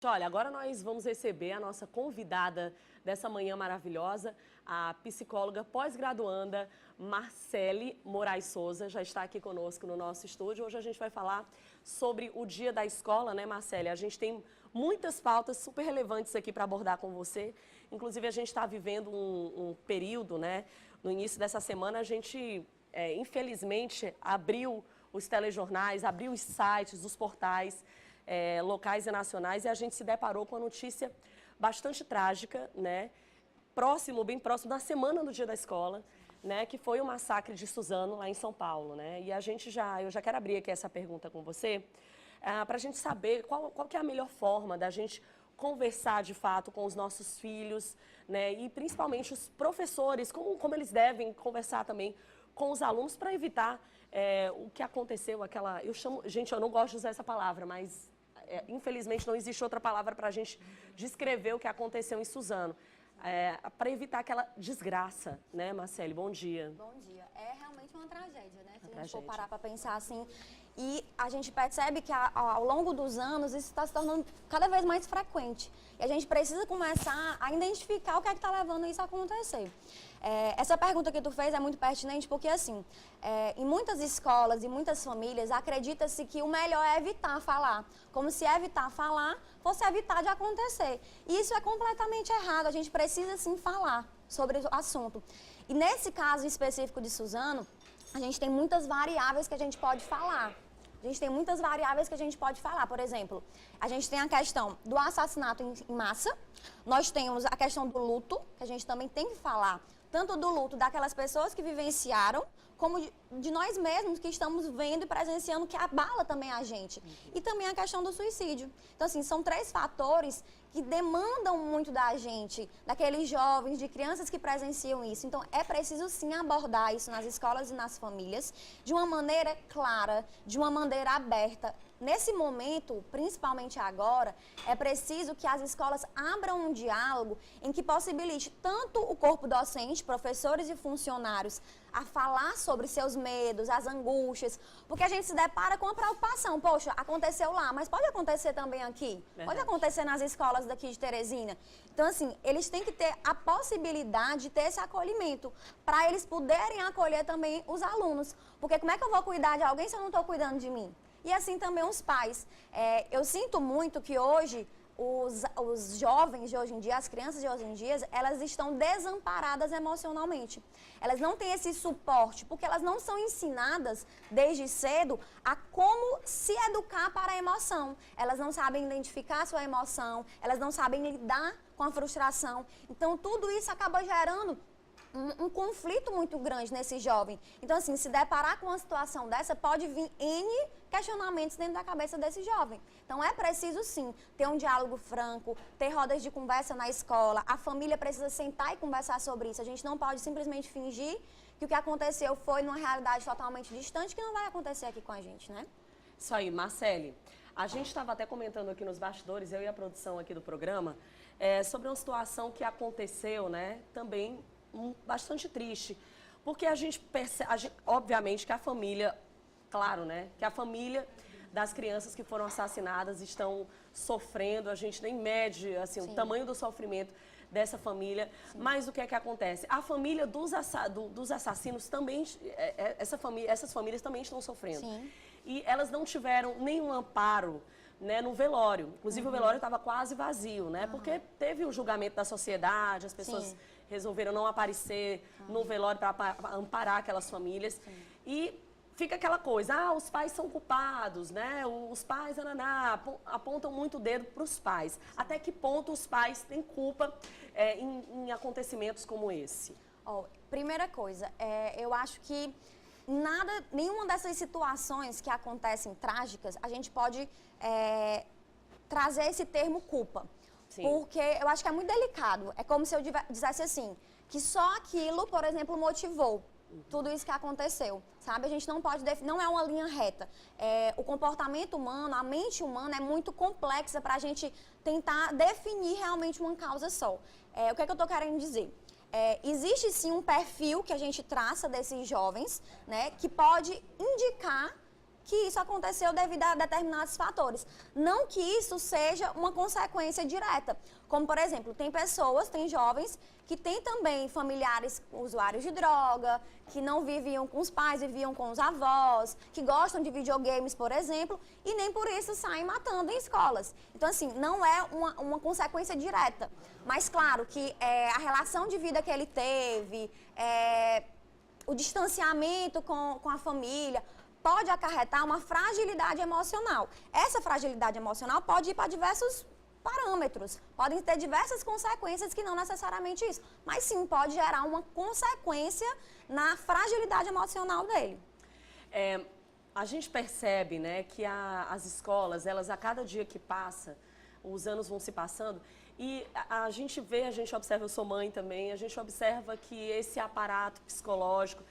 Olha, agora nós vamos receber a nossa convidada dessa manhã maravilhosa, a psicóloga pós-graduanda Marcele Moraes Souza, já está aqui conosco no nosso estúdio. Hoje a gente vai falar sobre o Dia da Escola, né, Marcele? A gente tem muitas pautas super relevantes aqui para abordar com você. Inclusive, a gente está vivendo um período, né? No início dessa semana, a gente, infelizmente, abriu os telejornais, abriu os sites, os portais locais e nacionais, e a gente se deparou com a notícia bastante trágica, né? Bem próximo da semana do Dia da Escola, né? Que foi o massacre de Suzano, lá em São Paulo, né? E eu já quero abrir aqui essa pergunta com você, para a gente saber qual que é a melhor forma da gente conversar de fato com os nossos filhos, né? E principalmente os professores, como eles devem conversar também com os alunos para evitar o que aconteceu, gente, eu não gosto de usar essa palavra, mas infelizmente não existe outra palavra para a gente descrever o que aconteceu em Suzano. Para evitar aquela desgraça, né, Marcele? Bom dia. Bom dia. É realmente uma tragédia, né? Se a gente for parar para pensar assim. E a gente percebe que ao longo dos anos isso está se tornando cada vez mais frequente. E a gente precisa começar a identificar o que é que está levando isso a acontecer. Essa pergunta que tu fez é muito pertinente porque, assim, em muitas escolas e muitas famílias acredita-se que o melhor é evitar falar. Como se evitar falar fosse evitar de acontecer. E isso é completamente errado. A gente precisa, sim, falar sobre o assunto. E nesse caso específico de Suzano, a gente tem muitas variáveis que a gente pode falar. Por exemplo, a gente tem a questão do assassinato em massa, nós temos a questão do luto, que a gente também tem que falar, tanto do luto daquelas pessoas que vivenciaram, como de nós mesmos que estamos vendo e presenciando, que abala também a gente. E também a questão do suicídio. Então, assim, são 3 fatores que demandam muito da gente, daqueles jovens, de crianças que presenciam isso. Então, é preciso sim abordar isso nas escolas e nas famílias de uma maneira clara, de uma maneira aberta. Nesse momento, principalmente agora, é preciso que as escolas abram um diálogo em que possibilite tanto o corpo docente, professores e funcionários, a falar sobre seus medos, as angústias, porque a gente se depara com a preocupação. Poxa, aconteceu lá, mas pode acontecer também aqui. Verdade. Pode acontecer nas escolas daqui de Teresina. Então, assim, eles têm que ter a possibilidade de ter esse acolhimento, para eles poderem acolher também os alunos. Porque como é que eu vou cuidar de alguém se eu não estou cuidando de mim? E assim também os pais. Eu sinto muito que hoje os jovens de hoje em dia, as crianças de hoje em dia, elas estão desamparadas emocionalmente. Elas não têm esse suporte, porque elas não são ensinadas desde cedo a como se educar para a emoção. Elas não sabem identificar a sua emoção, elas não sabem lidar com a frustração. Então, tudo isso acaba gerando um conflito muito grande nesse jovem. Então, assim, se deparar com uma situação dessa, pode vir N questionamentos dentro da cabeça desse jovem. Então, é preciso, sim, ter um diálogo franco, ter rodas de conversa na escola, a família precisa sentar e conversar sobre isso. A gente não pode simplesmente fingir que o que aconteceu foi numa realidade totalmente distante, que não vai acontecer aqui com a gente, né? Isso aí, Marcele. A gente estava até comentando aqui nos bastidores, eu e a produção aqui do programa, sobre uma situação que aconteceu, né, também bastante triste, porque a gente percebe, obviamente, que a família, claro, né, que a família das crianças que foram assassinadas estão sofrendo, a gente nem mede, assim, o tamanho do sofrimento dessa família. Sim. Mas o que é que acontece? A família dos assassinos também, essas famílias também estão sofrendo. Sim. E elas não tiveram nenhum amparo, né, no velório. Inclusive, o velório estava quase vazio, né? Porque teve o julgamento da sociedade, as pessoas resolveram não aparecer no velório para amparar aquelas famílias. Sim. E fica aquela coisa, os pais são culpados, né? Os pais, apontam muito o dedo para os pais. Sim. Até que ponto os pais têm culpa em acontecimentos como esse? Primeira coisa, eu acho que nenhuma dessas situações que acontecem trágicas, a gente pode trazer esse termo culpa. Sim. Porque eu acho que é muito delicado. É como se eu dissesse assim, que só aquilo, por exemplo, motivou tudo isso que aconteceu, sabe? A gente não pode não é uma linha reta. O comportamento humano, a mente humana é muito complexa para a gente tentar definir realmente uma causa só. O que é que eu estou querendo dizer? Existe sim um perfil que a gente traça desses jovens, né, que pode indicar que isso aconteceu devido a determinados fatores. Não que isso seja uma consequência direta. Como, por exemplo, tem jovens que têm também familiares usuários de droga, que não viviam com os pais, viviam com os avós, que gostam de videogames, por exemplo, e nem por isso saem matando em escolas. Então, assim, não é uma consequência direta. Mas, claro, que a relação de vida que ele teve, o distanciamento com a família, pode acarretar uma fragilidade emocional. Essa fragilidade emocional pode ir para diversos parâmetros, podem ter diversas consequências que não necessariamente isso, mas sim pode gerar uma consequência na fragilidade emocional dele. A gente percebe, né, que as escolas, elas a cada dia que passa, os anos vão se passando, e a gente vê, a gente observa, eu sou mãe também, a gente observa que esse aparato psicológico,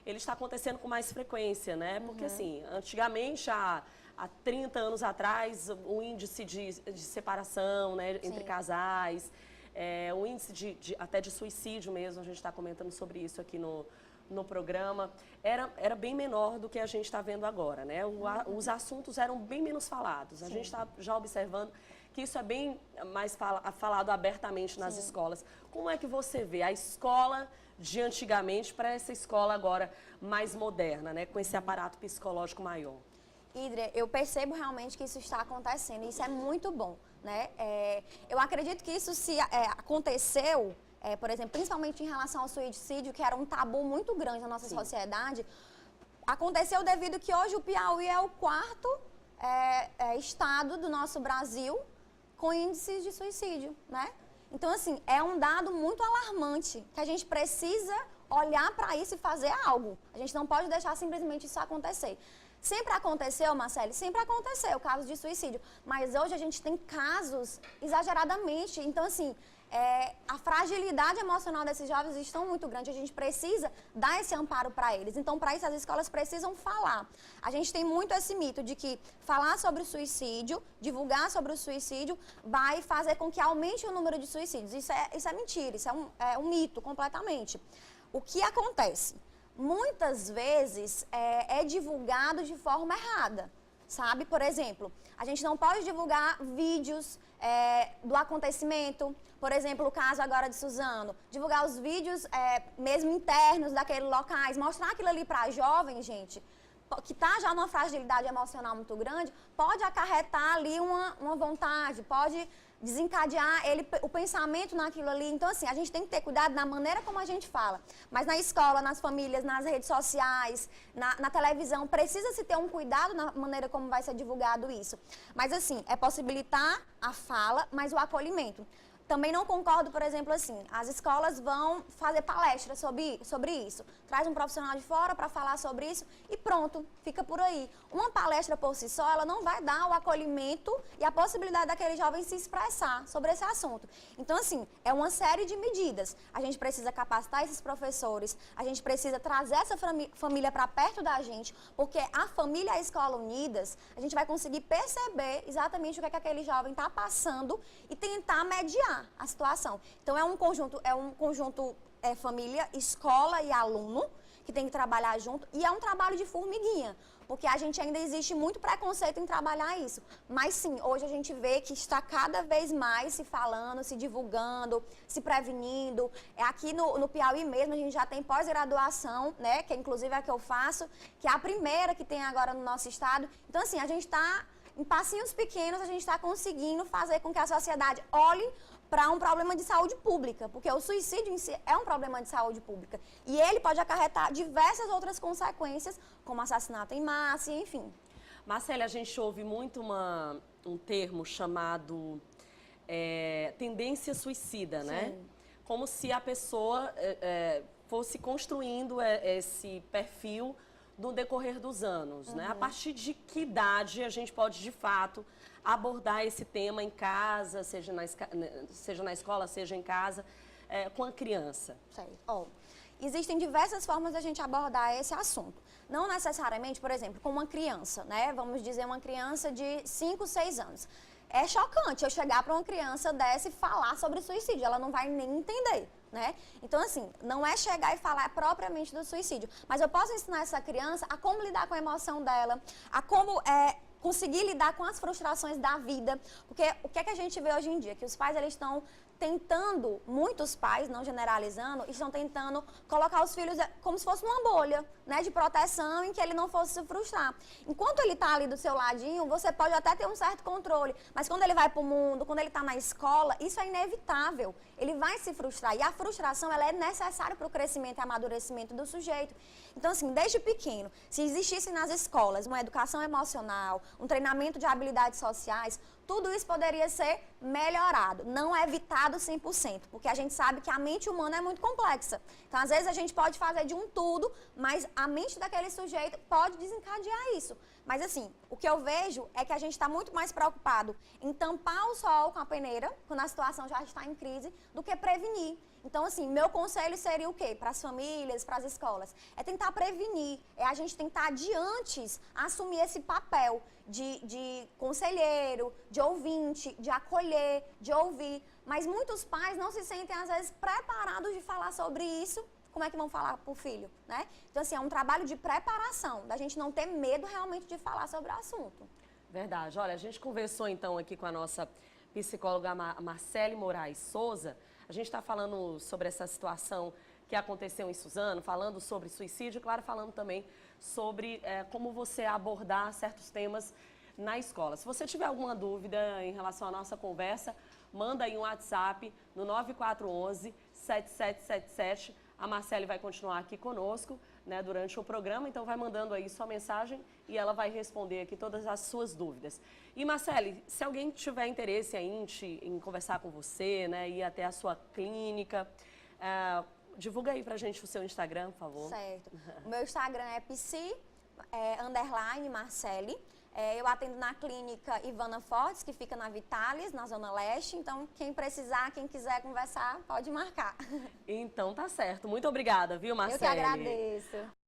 ele está acontecendo com mais frequência, né? Porque, assim, antigamente, há 30 anos atrás, o índice de separação, né, entre casais, o índice até de suicídio mesmo, a gente está comentando sobre isso aqui no programa, era bem menor do que a gente está vendo agora, né? Os assuntos eram bem menos falados. A gente está já observando que isso é bem mais falado abertamente nas escolas. Como é que você vê a escola de antigamente para essa escola agora mais moderna, né, com esse aparato psicológico maior? Hidria, eu percebo realmente que isso está acontecendo e isso é muito bom, né? Eu acredito que isso aconteceu, por exemplo, principalmente em relação ao suicídio, que era um tabu muito grande na nossa sociedade, aconteceu devido que hoje o Piauí é o quarto estado do nosso Brasil com índices de suicídio, né? Então, assim, é um dado muito alarmante, que a gente precisa olhar para isso e fazer algo. A gente não pode deixar simplesmente isso acontecer. Sempre aconteceu, Marcele, sempre aconteceu casos de suicídio, mas hoje a gente tem casos exageradamente. Então, assim, a fragilidade emocional desses jovens estão muito grande, a gente precisa dar esse amparo para eles. Então, para isso, as escolas precisam falar. A gente tem muito esse mito de que falar sobre o suicídio, divulgar sobre o suicídio, vai fazer com que aumente o número de suicídios. Isso é mentira, isso é um mito completamente. O que acontece? Muitas vezes é divulgado de forma errada, sabe? Por exemplo, a gente não pode divulgar vídeos do acontecimento, por exemplo, o caso agora de Suzano, divulgar os vídeos mesmo internos daqueles locais, mostrar aquilo ali para jovem, gente, que está já numa fragilidade emocional muito grande, pode acarretar ali uma vontade, pode desencadear o pensamento naquilo ali. Então, assim, a gente tem que ter cuidado na maneira como a gente fala. Mas na escola, nas famílias, nas redes sociais, na televisão, precisa-se ter um cuidado na maneira como vai ser divulgado isso. Mas, assim, é possibilitar a fala, mas o acolhimento. Também não concordo, por exemplo, assim, as escolas vão fazer palestras sobre isso. Traz um profissional de fora para falar sobre isso e pronto, fica por aí. Uma palestra por si só, ela não vai dar o acolhimento e a possibilidade daquele jovem se expressar sobre esse assunto. Então, assim, é uma série de medidas. A gente precisa capacitar esses professores, a gente precisa trazer essa família para perto da gente, porque a família e a escola unidas, a gente vai conseguir perceber exatamente o que aquele jovem está passando e tentar mediar a situação. Então, é um conjunto família, escola e aluno, que tem que trabalhar junto, e é um trabalho de formiguinha, porque a gente ainda existe muito preconceito em trabalhar isso. Mas sim, hoje a gente vê que está cada vez mais se falando, se divulgando, se prevenindo. Aqui no Piauí mesmo, a gente já tem pós-graduação, né, que inclusive é a que eu faço, que é a primeira que tem agora no nosso estado. Então, assim, a gente está, em passinhos pequenos, a gente está conseguindo fazer com que a sociedade olhe para um problema de saúde pública, porque o suicídio em si é um problema de saúde pública. E ele pode acarretar diversas outras consequências, como assassinato em massa, enfim. Marcele, a gente ouve muito um termo chamado tendência suicida, né? Sim. Como se a pessoa fosse construindo esse perfil no decorrer dos anos, né? A partir de que idade a gente pode, de fato, abordar esse tema em casa, seja na escola, seja em casa, com a criança? Certo. Existem diversas formas de a gente abordar esse assunto. Não necessariamente, por exemplo, com uma criança, né? Vamos dizer uma criança de 5, 6 anos. é chocante eu chegar para uma criança dessa e falar sobre suicídio, ela não vai nem entender, né? Então, assim, não é chegar e falar propriamente do suicídio, mas eu posso ensinar essa criança a como lidar com a emoção dela, a como conseguir lidar com as frustrações da vida, porque o que é que a gente vê hoje em dia? Que os pais, eles estão tentando, muitos pais, não generalizando, estão tentando colocar os filhos como se fosse uma bolha, né, de proteção em que ele não fosse se frustrar. Enquanto ele está ali do seu ladinho, você pode até ter um certo controle, mas quando ele vai para o mundo, quando ele está na escola, isso é inevitável. Ele vai se frustrar e a frustração, ela é necessária para o crescimento e amadurecimento do sujeito. Então, assim, desde pequeno, se existisse nas escolas uma educação emocional, um treinamento de habilidades sociais, tudo isso poderia ser melhorado, não evitado 100%, porque a gente sabe que a mente humana é muito complexa. Então, às vezes, a gente pode fazer de um tudo, mas a mente daquele sujeito pode desencadear isso. Mas, assim, o que eu vejo é que a gente está muito mais preocupado em tampar o sol com a peneira, quando a situação já está em crise, do que prevenir. Então, assim, meu conselho seria o quê? Para as famílias, para as escolas? É tentar prevenir, é a gente tentar de antes assumir esse papel de conselheiro, de ouvinte, de acolher, de ouvir. Mas muitos pais não se sentem, às vezes, preparados de falar sobre isso. Como é que vão falar para o filho, né? Então, assim, é um trabalho de preparação, da gente não ter medo realmente de falar sobre o assunto. Verdade. Olha, a gente conversou, então, aqui com a nossa psicóloga Marcele Moraes Souza. A gente está falando sobre essa situação que aconteceu em Suzano, falando sobre suicídio, claro, falando também sobre como você abordar certos temas na escola. Se você tiver alguma dúvida em relação à nossa conversa, manda aí um WhatsApp no 9411-7777. A Marcele vai continuar aqui conosco, né, durante o programa, então vai mandando aí sua mensagem e ela vai responder aqui todas as suas dúvidas. E Marcele, se alguém tiver interesse aí em conversar com você, né, ir até a sua clínica, divulga aí pra gente o seu Instagram, por favor. Certo. O meu Instagram é _Marcele. Eu atendo na clínica Ivana Fortes, que fica na Vitalis, na Zona Leste. Então, quem precisar, quem quiser conversar, pode marcar. Então tá certo. Muito obrigada, viu, Marcele? Eu que agradeço.